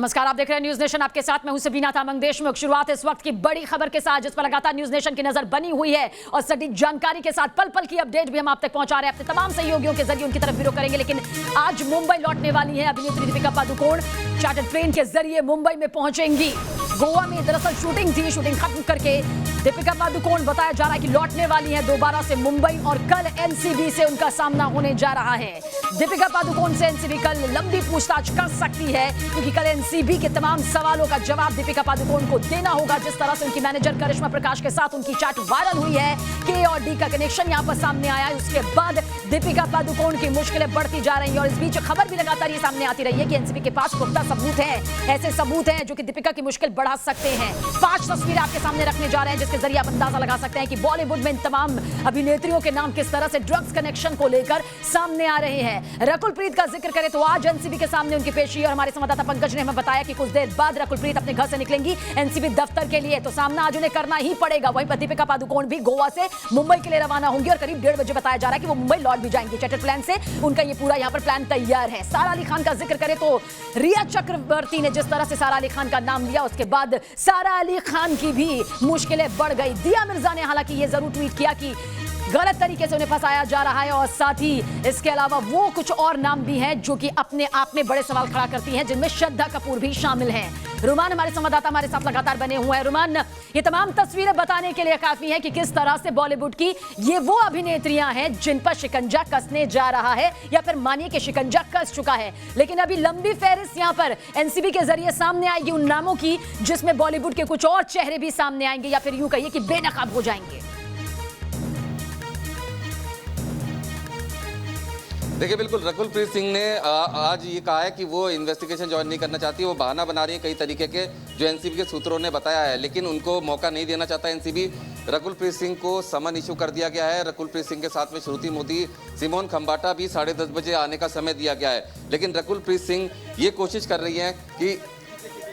नमस्कार, आप देख रहे हैं न्यूज नेशन। आपके साथ मैं हूं सबीना तामंग देशमुख। शुरुआत इस वक्त की बड़ी खबर के साथ, जिस पर लगातार न्यूज नेशन की नजर बनी हुई है और सटीक जानकारी के साथ पल पल की अपडेट भी हम आप तक पहुंचा रहे हैं। अपने तमाम सहयोगियों के जरिए उनकी तरफ ब्यूरो करेंगे। लेकिन आज मुंबई लौटने वाली है अभिनेत्री दीपिका पादुकोण। चार्टर्ड प्लेन के जरिए मुंबई में पहुंचेंगी। गोवा में दरअसल शूटिंग थी, शूटिंग खत्म करके दीपिका पादुकोण बताया जा रहा है कि लौटने वाली है दोबारा से मुंबई और कल एनसीबी से उनका सामना होने जा रहा है। दीपिका पादुकोण से एनसीबी कल लंबी पूछताछ कर सकती है, क्योंकि कल एनसीबी के तमाम सवालों का जवाब दीपिका पादुकोण को देना होगा। जिस तरह से उनकी मैनेजर करिश्मा प्रकाश के साथ उनकी चैट वायरल हुई है, के और डी का कनेक्शन यहां पर सामने आया है, उसके बाद दीपिका पादुकोण की मुश्किलें बढ़ती जा रही है। और इस बीच खबर भी लगातार ये सामने आती रही है कि एनसीबी के पास पुख्ता सबूत है, ऐसे सबूत हैं जो कि दीपिका की मुश्किल बढ़ा सकते हैं। 5 तस्वीरें आपके सामने रखने जा रहे हैं, जिसके जरिए आप अंदाजा लगा सकते हैं कि बॉलीवुड में इन तमाम अभिनेत्रियों के नाम किस तरह से ड्रग्स कनेक्शन को लेकर सामने आ रहे हैं। रकुलप्रीत का जिक्र करें तो आज एनसीबी के सामने उनकी पेशी, और हमारे संवाददाता पंकज ने हमें बताया कि कुछ देर बाद रकुलप्रीत अपने घर से निकलेंगी एनसीबी दफ्तर के लिए, तो सामना आज उन्हें करना ही पड़ेगा। वहीं पर दीपिका पादुकोण भी गोवा से मुंबई के लिए रवाना होंगी और करीब 1:30 बजे बताया जा रहा है कि वो मुंबई लौट भी जाएंगी। चार्टर्ड प्लान से उनका ये पूरा यहाँ पर प्लान तैयार है। सारा अली खान का जिक्र करें तो रिया चक्रवर्ती ने जिस तरह से सारा अली खान का नाम लिया, उसके बाद सारा अली खान की भी मुश्किलें बढ़ गई। दिया मिर्जा ने हालांकि ये जरूर ट्वीट किया कि गलत तरीके से उन्हें फंसाया जा रहा है, और साथ ही इसके अलावा वो कुछ और नाम भी हैं जो कि अपने आप में बड़े सवाल खड़ा करती हैं, जिनमें श्रद्धा कपूर भी शामिल हैं। रुमान हमारे संवाददाता हमारे साथ लगातार बने हुए हैं। रुमान, ये तमाम तस्वीरें बताने के लिए काफी है कि किस तरह से बॉलीवुड की ये वो अभिनेत्रियां हैं जिन पर शिकंजा कसने जा रहा है, या फिर मानिए कि शिकंजा कस चुका है। लेकिन अभी लंबी फहरिस्त यहां पर एनसीबी के जरिए सामने आएगी उन नामों की, जिसमें बॉलीवुड के कुछ और चेहरे भी सामने आएंगे, या फिर यूं कहिए कि बेनकाब हो जाएंगे। देखिए, बिल्कुल रकुलप्रीत सिंह ने आज ये कहा है कि वो इन्वेस्टिगेशन ज्वाइन नहीं करना चाहती। वो बहाना बना रही है कई तरीके के, जो एनसीबी के सूत्रों ने बताया है, लेकिन उनको मौका नहीं देना चाहता एनसीबी। रकुलप्रीत सिंह को समन इशू कर दिया गया है। रकुलप्रीत सिंह के साथ में श्रुति मोदी, सिमोन खंबाटा भी 10:30 बजे आने का समय दिया गया है। लेकिन रकुलप्रीत सिंह ये कोशिश कर रही हैं कि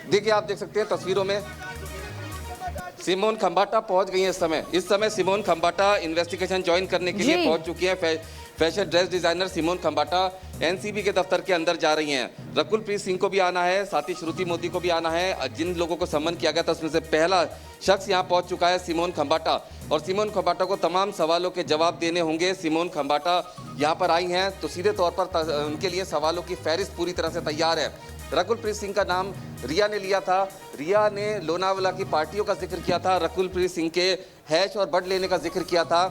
देखिए, आप देख सकते हैं तस्वीरों में सिमोन खंबाटा पहुंच गई है। इस समय सिमोन खंबाटा इन्वेस्टिगेशन ज्वाइन करने के लिए पहुंच चुकी है। Fashion dress designer Simone Khambatta NCB के दफ्तर के अंदर जा रही हैं। रकुलप्रीत सिंह को भी आना है, साथ ही श्रुति मोदी को भी आना है। जिन लोगों को सम्मन किया गया था उसमें से पहला शख्स यहां पहुंच चुका है, सिमोन खंबाटा। और सिमोन खंबाटा को तमाम सवालों के जवाब देने होंगे। सिमोन खंबाटा यहाँ पर आई हैं तो सीधे तौर पर उनके लिए सवालों की फहरिस्त पूरी तरह से तैयार है। रकुलप्रीत सिंह का नाम रिया ने लिया था। रिया ने लोनावाला की पार्टियों का जिक्र किया था, रकुलप्रीत सिंह के हैश और बड लेने का जिक्र किया था।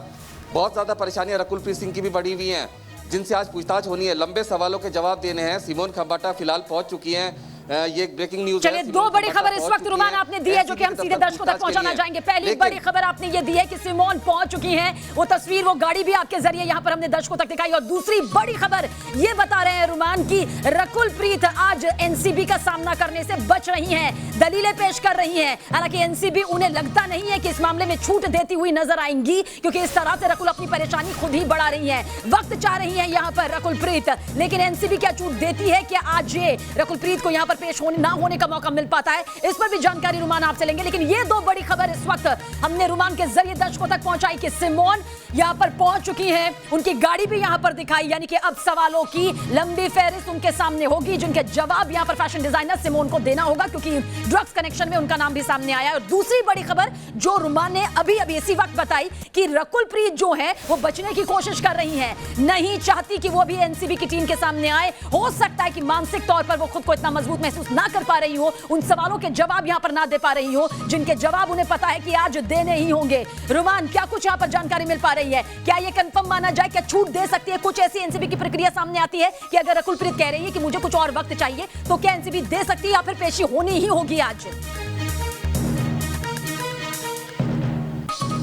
बहुत ज़्यादा परेशानियां रकुलप्रीत सिंह की भी बढ़ी हुई हैं, जिनसे आज पूछताछ होनी है। लंबे सवालों के जवाब देने हैं। सिमोन खंबाटा फिलहाल पहुंच चुकी हैं। ये ब्रेकिंग न्यूज है। चलिए, 2 बड़ी खबर इस वक्त रुमान आपने दी है, जो कि हम सीधे दर्शकों तक पहुंचाना चाहेंगे। पहली बड़ी खबर आपने ये दी है कि सिमोन पहुंच चुकी हैं। वो तस्वीर, वो गाड़ी भी आपके जरिए यहां पर हमने दर्शकों तक दिखाई। और दूसरी बड़ी खबर ये बता रहे हैं रुमान की रकुलप्रीत आज एनसीबी का सामना करने से बच रही हैं, दलीलें पेश कर रही हैं। हालांकि एनसीबी उन्हें लगता नहीं है कि इस मामले में छूट देती हुई नजर आएंगी, क्योंकि इस तरह से रकुल अपनी परेशानी खुद ही बढ़ा रही है, वक्त चाह रही है यहां पर रकुलप्रीत। लेकिन एनसीबी क्या छूट देती है कि आज ये रकुलप्रीत को यहां पर पेश होने ना होने का मौका मिल पाता है? इस पर भी जानकारी रुमान आपसे लेंगे। लेकिन ये 2 बड़ी खबर इस वक्त हमने रुमान के जरिए दर्शकों तक पहुंचाई कि सिमोन यहां पर पहुंच चुकी हैं, उनकी गाड़ी भी यहां पर दिखाई। यानी कि अब सवालों की लंबी फहरिस्त उनके सामने होगी, जिनके जवाब यहां पर फैशन डिजाइनर सिमोन को देना होगा, क्योंकि ड्रग्स कनेक्शन में उनका नाम भी सामने आया। और दूसरी बड़ी खबर जो रुमान ने अभी इसी वक्त बताई कि रकुलप्रीत जो है वो बचने की कोशिश कर रही है, नहीं चाहती कि वो भी एनसीबी की टीम के सामने आए। हो सकता है कि मानसिक तौर पर वो खुद को इतना मजबूत महसूस ना कर पा रही हो, उन सवालों के जवाब यहां पर ना दे पा रही हो, जिनके जवाब उन्हें पता है कि आज देने ही होंगे। रुमान, क्या कुछ यहां पर जानकारी मिल पा रही है? क्या यह कंफर्म माना जाए, क्या छूट दे सकती है? कुछ ऐसी एनसीबी की प्रक्रिया सामने आती है कि अगर रकुलप्रीत कह रही है कि मुझे कुछ और वक्त चाहिए, तो क्या एनसीबी दे सकती है, या फिर पेशी होनी ही होगी आज?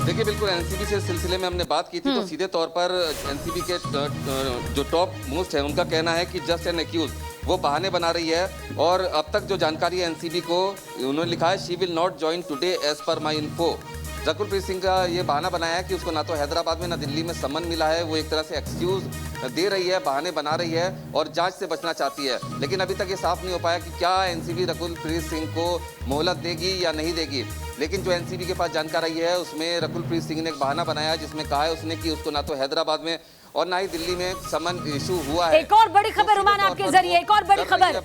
देखिए, बिल्कुल एनसीबी से इस सिलसिले में हमने बात की थी, तो सीधे तौर पर एनसीबी के जो टॉप मोस्ट है उनका कहना है कि जस्ट एन एक्यूज, वो बहाने बना रही है। और अब तक जो जानकारी है एनसीबी को, उन्होंने लिखा है she will not join today as per my info. Rakul Preet Singh का ये बहाना बनाया है कि उसको ना तो हैदराबाद में ना दिल्ली में सम्मन मिला है। वो एक तरह से एक्सक्यूज दे रही है, बहाने बना रही है और जांच से बचना चाहती है। लेकिन अभी तक ये साफ नहीं हो पाया कि क्या एनसीबी रकुलप्रीत सिंह को मोहलत देगी या नहीं देगी। लेकिन जो एनसीबी के पास जानकारी है उसमें रकुलप्रीत सिंह ने एक बहाना बनाया, जिसमें कहा है उसने कि उसको ना तो हैदराबाद में और ना ही दिल्ली में समन इशू हुआ है। एक और बड़ी खबर रुमान आपके जरिए, एक और बड़ी खबर,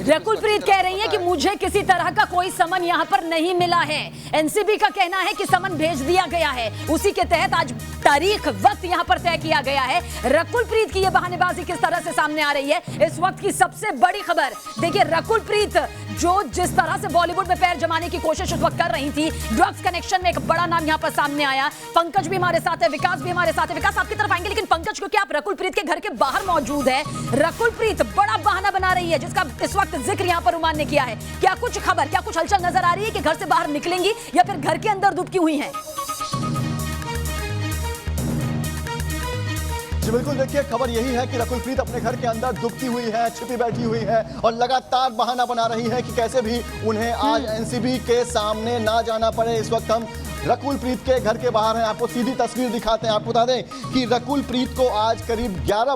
रकुलप्रीत कह रही है कि मुझे किसी तरह का कोई समन यहाँ पर नहीं मिला है। एनसीबी का कहना है कि समन भेज दिया गया है, उसी के तहत आज तारीख वक्त यहाँ पर तय किया गया है। रकुलप्रीत की ये बहानेबाजी किस तरह से सामने आ रही है, इस वक्त की सबसे बड़ी खबर। देखिए रकुलप्रीत जो जिस तरह से बॉलीवुड में पैर जमाने की कोशिश उस वक्त कर रही थी, ड्रग्स कनेक्शन में एक बड़ा नाम यहाँ पर सामने आया। पंकज भी हमारे साथ है, विकास भी हमारे साथ है। विकास आपकी तरफ आएंगे, लेकिन पंकज क्योंकि आप रकुलप्रीत के घर के बाहर मौजूद है, रकुलप्रीत बड़ा बहाना बना रही है जिसका इस वक्त जिक्र यहाँ पर रुमान ने किया है। क्या कुछ खबर, क्या कुछ हलचल नजर आ रही है कि घर से बाहर निकलेंगी या फिर घर के अंदर दुबकी हुई है? जी बिल्कुल, देखिए खबर यही है कि रकुलप्रीत अपने घर के अंदर दुबकी हुई है, छिपी बैठी हुई है और लगातार बहाना बना रही है कि कैसे भी उन्हें आज एनसीबी के सामने ना जाना पड़े। इस वक्त हम रकुलप्रीत के घर के बाहर हैं, आपको सीधी तस्वीर दिखाते हैं। आपको बता दें कि रकुलप्रीत को आज करीब 11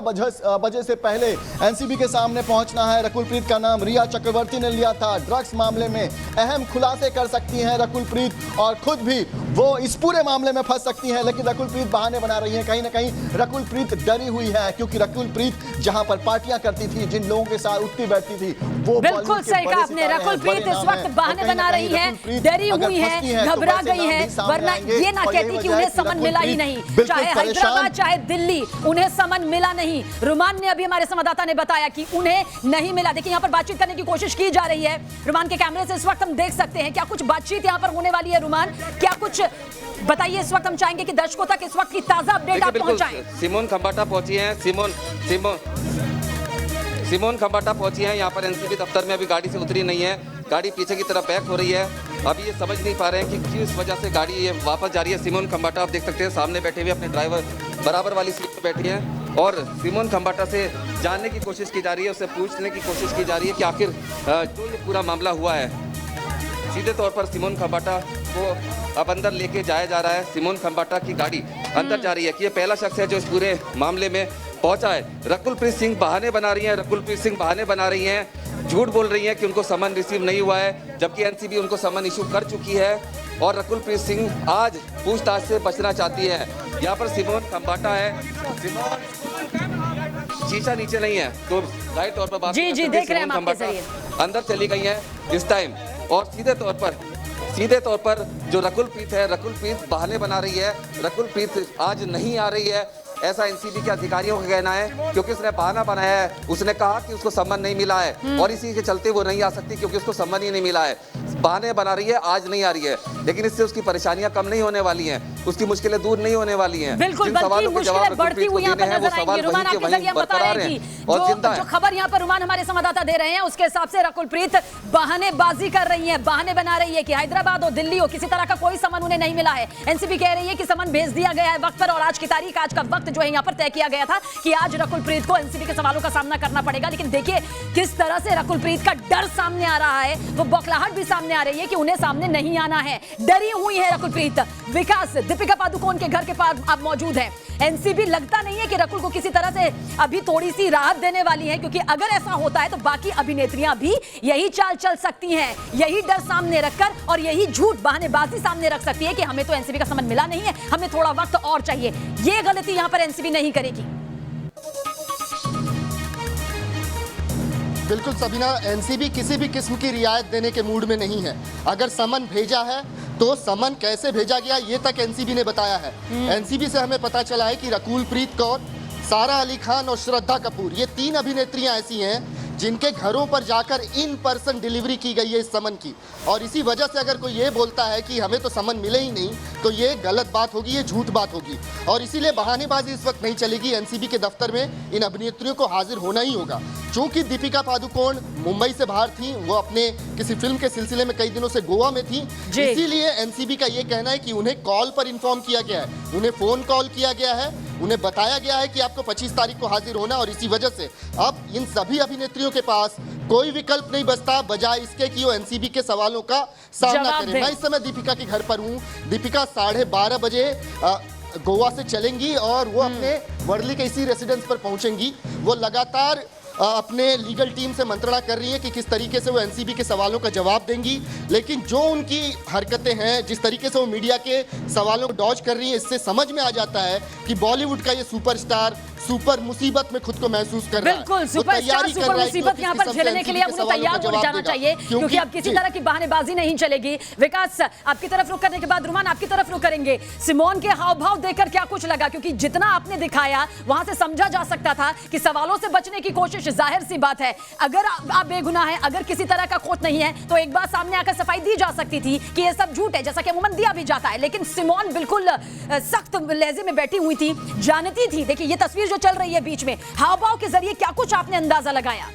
बजे से पहले एनसीबी के सामने पहुंचना है। रकुलप्रीत का नाम रिया चक्रवर्ती ने लिया था। ड्रग्स मामले में अहम खुलासे कर सकती हैं रकुलप्रीत और खुद भी वो इस पूरे मामले में फंस सकती हैं, लेकिन रकुलप्रीत बहाने बना रही है। कहीं ना कहीं रकुलप्रीत डरी हुई है क्योंकि रकुलप्रीत जहां पर पार्टियां करती थी, जिन लोगों के साथ उठती बैठती थी, वो बिल्कुल सही कहा आपने। रकुलप्रीत इस वक्त बहाने बना रही है, डरी हुई है, घबरा गई है, वरना ये ना कहती कि उन्हें समन मिला ही नहीं। चाहे हैदराबाद चाहे दिल्ली, उन्हें समन मिला नहीं। रुमान ने अभी हमारे संवाददाता ने बताया कि उन्हें नहीं मिला। देखिए यहाँ पर बातचीत करने की कोशिश की जा रही है, रुमान के कैमरे से इस वक्त हम देख सकते हैं। क्या कुछ बातचीत यहाँ पर होने वाली है रुमान, क्या कुछ बताइए? इस वक्त हम चाहेंगे कि दर्शकों तक इस वक्त की ताजा अपडेट आप पहुंचाएं। सिमोन खंबाटा पहुंची हैं, सिमोन खंबाटा पहुंची हैं यहाँ पर एनसीबी दफ्तर में। अभी गाड़ी से उतरी नहीं है, गाड़ी पीछे की तरफ बैक हो रही है। अभी ये समझ नहीं पा रहे हैं कि किस वजह से गाड़ी ये वापस जा रही है। सिमोन खंबाटा आप देख सकते हैं सामने बैठे हुए, अपने ड्राइवर बराबर वाली सीट पर बैठी हैं और सिमोन खंबाटा से जानने की कोशिश की जा रही है, उससे पूछने की कोशिश की जा रही है कि आखिर जो ये पूरा मामला हुआ है। सीधे तौर पर सिमोन खंबाटा को अब अंदर लेके जाया जा रहा है। सिमोन खंबाटा की गाड़ी अंदर जा रही है कि ये पहला शख्स है जो इस पूरे मामले में पहुंचा है। रकुलप्रीत सिंह बहाने बना रही हैं, रकुलप्रीत सिंह बहाने बना रही हैं, झूठ बोल रही हैं कि उनको समन रिसीव नहीं हुआ है, जबकि एनसीबी उनको समन इशू कर चुकी है और रकुलप्रीत सिंह आज पूछताछ से बचना चाहती है। यहाँ पर सिमोन खंबाटा है, शीशा नीचे नहीं है तो जाहिर तौर पर बात जी देख रहे हैं हम आपके जरिए। अंदर चली गई है इस टाइम और सीधे तौर पर जो रकुलप्रीत है, रकुलप्रीत बहाने बना रही है। रकुलप्रीत आज नहीं आ रही है, ऐसा एनसीबी के अधिकारियों का कहना है, क्योंकि उसने बहाना बनाया है। उसने कहा कि उसको सम्मान नहीं मिला है और इसी के चलते वो नहीं आ सकती क्योंकि उसको सम्मान ही नहीं मिला है। बहाने बना रही है, आज नहीं आ रही है, लेकिन इससे उसकी परेशानियां कम नहीं होने वाली हैं, उसकी मुश्किलें दूर नहीं होने वाली हैं। बिल्कुल, बल्कि मुश्किलें बढ़ती हुई यहाँ पर नजर आएंगी। रुमान आपके जरिए बता रहे हैं कि जो खबर यहाँ पर रुमान हमारे संवाददाता दे रहे हैं उसके हिसाब से रकुलप्रीत बहानेबाजी कर रही है, बहाने बना रही है कि हैदराबाद हो दिल्ली हो, किसी तरह का कोई समन उन्हें नहीं मिला है। एनसीबी कह रही है कि समन भेज दिया गया है वक्त पर और आज की तारीख, आज का वक्त जो है यहाँ पर तय किया गया था कि आज रकुलप्रीत को एनसीबी के सवालों का सामना करना पड़ेगा। लेकिन देखिए किस तरह से रकुलप्रीत का डर सामने आ रहा है, वो बौखलाहट भी सामने आ रही है कि उन्हें सामने नहीं आना है, डरी हुई है रकुलप्रीत। विकास, दीपिका पादुकोण के घर के पास आप मौजूद हैं। एनसीबी लगता नहीं है कि रकुल को किसी तरह से अभी थोड़ी सी राहत देने वाली है, क्योंकि अगर ऐसा होता है तो बाकी अभिनेत्रियां भी यही चाल चल सकती हैं, यही डर सामने रखकर और यही झूठ बहानेबाजी सामने रख सकती है कि हमें तो एनसीबी का समन मिला नहीं है, हमें थोड़ा वक्त और चाहिए। ये गलती यहां पर एनसीबी नहीं करेगी। बिल्कुल सबीना, एनसीबी किसी भी किस्म की रियायत देने के मूड में नहीं है। अगर समन भेजा है तो समन कैसे भेजा गया ये तक एनसीबी ने बताया है। एनसीबी से हमें पता चला है कि रकुलप्रीत कौर, सारा अली खान और श्रद्धा कपूर, ये 3 अभिनेत्रियां ऐसी हैं जिनके घरों पर जाकर इन पर्सन डिलीवरी की गई है इस समन की। और इसी वजह से अगर कोई ये बोलता है कि हमें तो समन मिले ही नहीं, तो ये गलत बात होगी, ये झूठ बात होगी। और इसीलिए बहानेबाजी इस वक्त नहीं चलेगी। एनसीबी के दफ्तर में इन अभिनेत्रियों को हाजिर होना ही होगा। चूंकि दीपिका पादुकोण मुंबई से बाहर थी, वो अपने किसी फिल्म के सिलसिले में कई दिनों से गोवा में थी, इसीलिए एनसीबी का ये कहना है कि उन्हें कॉल पर इन्फॉर्म किया गया है, उन्हें फोन कॉल किया गया है, उन्हें बताया गया है कि आपको 25 तारीख को हाजिर होना। और इसी वजह से अब इन सभी अभिनेत्रियों के पास कोई विकल्प नहीं बचता बजाय इसके कि वो एनसीबी के सवालों का सामना करें। मैं इस समय दीपिका के घर पर हूँ। दीपिका 12:30 बजे गोवा से चलेंगी और वो अपने वर्ली के इसी रेसिडेंस पर पहुंचेंगी। वो लगातार अपने लीगल टीम से मंत्रणा कर रही है कि किस तरीके से वो एनसीबी के सवालों का जवाब देंगी। लेकिन जो उनकी हरकतें हैं, जिस तरीके से वो मीडिया के सवालों को डॉज कर रही हैं, इससे समझ में आ जाता है कि बॉलीवुड का ये सुपरस्टार सुपर मुसीबत में खुद को महसूस कर रहा है। बिल्कुल, वो सुपरस्टार तैयारी कर सुपर रहा है कि वो मुसीबत यहाँ पर किस किस्म से झेलने के लिए NCB उन्हें सवालों तैयार का हो जवाब जाना देगा। चाहिए, क्योंकि अब किसी तरह की बहानेबाजी नहीं चलेगी। विकास, आपकी तरफ रुख करने के बाद रुमान आपकी तरफ रुख करेंगे। सिमोन के हाव भाव देखकर क्या कुछ लगा, क्योंकि जितना आपने दिखाया वहां से समझा जा सकता था कि सवालों से बचने की कोशिश, जाहिर सी बात है अगर आप बेगुनाह हैं, अगर किसी तरह का खोट नहीं है तो एक बार सामने आकर सफाई दी जा सकती थी कि ये सब झूठ है, जैसा कि अमूमन दिया भी जाता है। लेकिन सिमोन बिल्कुल सख्त लहजे में बैठी हुई थी, जानती थी। देखिए ये तस्वीर जो चल रही है बीच में, हाव भाव के जरिए क्या कुछ आपने अंदाजा लगाया?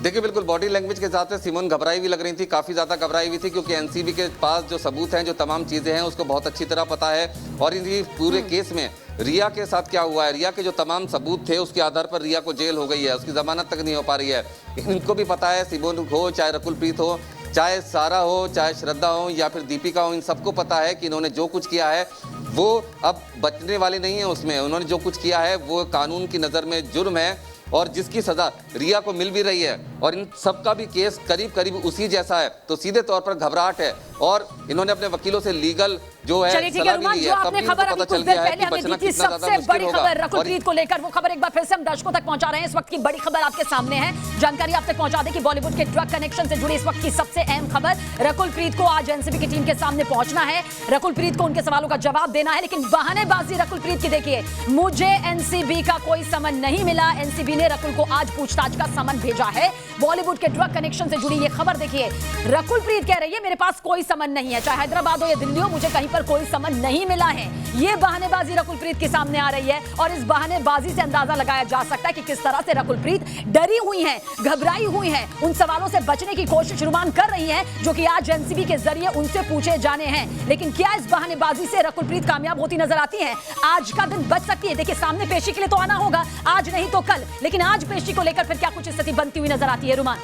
देखिए बिल्कुल बॉडी लैंग्वेज के हिसाब से सिमोन घबराई भी लग रही थी, काफ़ी ज़्यादा घबराई हुई थी, क्योंकि एनसीबी के पास जो सबूत हैं, जो तमाम चीज़ें हैं, उसको बहुत अच्छी तरह पता है। और इन पूरे केस में रिया के साथ क्या हुआ है, रिया के जो तमाम सबूत थे उसके आधार पर रिया को जेल हो गई है, उसकी जमानत तक नहीं हो पा रही है। इनको भी पता है, सिमोन हो चाहे रकुलप्रीत हो, चाहे सारा हो, चाहे श्रद्धा हो या फिर दीपिका हो, इन सबको पता है कि इन्होंने जो कुछ किया है वो अब बचने वाले नहीं है उसमें। उन्होंने जो कुछ किया है वो कानून की नज़र में जुर्म है, और जिसकी सजा रिया को मिल भी रही है। और इन सबका भी केस करीब करीब उसी जैसा है, तो सीधे तौर पर घबराहट है। और इन्होंने अपने वकीलों से लीगल जो है सलाह भी ली है, तब भी उनको पता चल गया है कि बचना कितना ज़्यादा मुश्किल होगा। रकुलप्रीत को लेकर वो खबर एक बार फिर से हम दर्शकों तक पहुंचा रहे हैं। इस वक्त की बड़ी खबर आपके सामने है, जानकारी आप तक पहुंचा दें कि बॉलीवुड के ड्रग कनेक्शन से जुड़ी इस वक्त की सबसे अहम खबर। रकुलप्रीत को आज एनसीबी की टीम के सामने पहुंचना है, रकुलप्रीत को उनके सवालों का जवाब देना है। लेकिन बहानेबाजी रकुलप्रीत की देखिए, मुझे एनसीबी का कोई समन नहीं मिला, एनसीबी ने रकुल को आज पूछताछ का समन भेजा है। बॉलीवुड के ड्रग कनेक्शन से जुड़ी ये खबर देखिए, रकुलप्रीत कह रही है मेरे पास कोई समन नहीं है, चाहे हैदराबाद हो या दिल्ली हो, मुझे कहीं पर कोई समन नहीं मिला है। ये बहानेबाजी रकुलप्रीत के सामने आ रही है, और इस बहानेबाजी से अंदाजा लगाया जा सकता है कि किस तरह से रकुलप्रीत डरी हुई हैं, घबराई हुई हैं, उन सवालों से बचने की कोशिश रुमान कर रही हैं जो कि आज एनसीबी के जरिए उनसे पूछे जाने हैं। लेकिन क्या इस बहानेबाजी से रकुलप्रीत कामयाब होती नजर आती है? आज का दिन बच सकती है। देखिए सामने पेशी के लिए तो आना होगा, आज नहीं तो कल, लेकिन आज पेशी को लेकर फिर क्या कुछ स्थिति बनती हुई नजर आती है रुमान?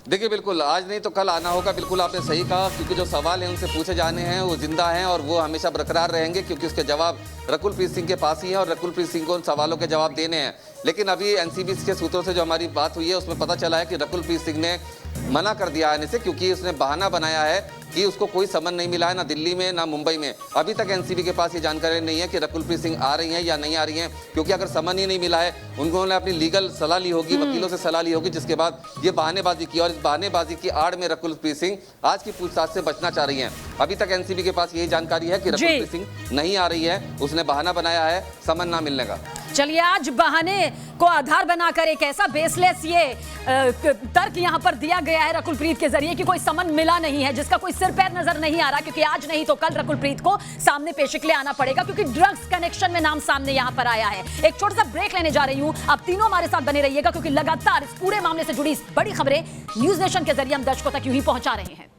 देखिए बिल्कुल आज नहीं तो कल आना होगा, बिल्कुल आपने सही कहा, क्योंकि जो सवाल हैं उनसे पूछे जाने हैं वो जिंदा हैं और वो हमेशा बरकरार रहेंगे, क्योंकि उसके जवाब रकुलप्रीत सिंह के पास ही है और रकुलप्रीत सिंह को उन सवालों के जवाब देने हैं। लेकिन अभी एनसीबी के सूत्रों से जो हमारी बात हुई है उसमें पता चला है कि रकुलप्रीत सिंह ने मना कर दिया आने से, क्योंकि उसने बहाना बनाया है कि उसको कोई समन नहीं मिला है, ना दिल्ली में ना मुंबई में। अभी तक एनसीबी के पास ये जानकारी नहीं है कि रकुलप्रीत सिंह आ रही हैं या नहीं आ रही हैं, क्योंकि अगर समन ही नहीं मिला है, उन्होंने अपनी लीगल सलाह ली होगी, वकीलों से सलाह ली होगी, जिसके बाद ये बहानेबाजी की। और इस बहानेबाजी की आड़ में रकुलप्रीत सिंह आज की पूछताछ से बचना चाह रही हैं। अभी तक एनसीबी के पास यही जानकारी है कि रकुलप्रीत सिंह नहीं आ रही है, उसने बहाना बनाया है समन ना मिलने का। चलिए आज बहाने को आधार बनाकर एक ऐसा बेसलेस ये तर्क यहां पर दिया गया है रकुलप्रीत के जरिए कि कोई समन मिला नहीं है, जिसका कोई सिर पैर नजर नहीं आ रहा, क्योंकि आज नहीं तो कल रकुलप्रीत को सामने पेशी के लिए आना पड़ेगा, क्योंकि ड्रग्स कनेक्शन में नाम सामने यहां पर आया है। एक छोटा सा ब्रेक लेने जा रही हूं, आप तीनों हमारे साथ बने रहिएगा, क्योंकि लगातार इस पूरे मामले से जुड़ी बड़ी खबरें न्यूज नेशन के जरिए हम दर्शकों तक यूं ही पहुंचा रहे हैं।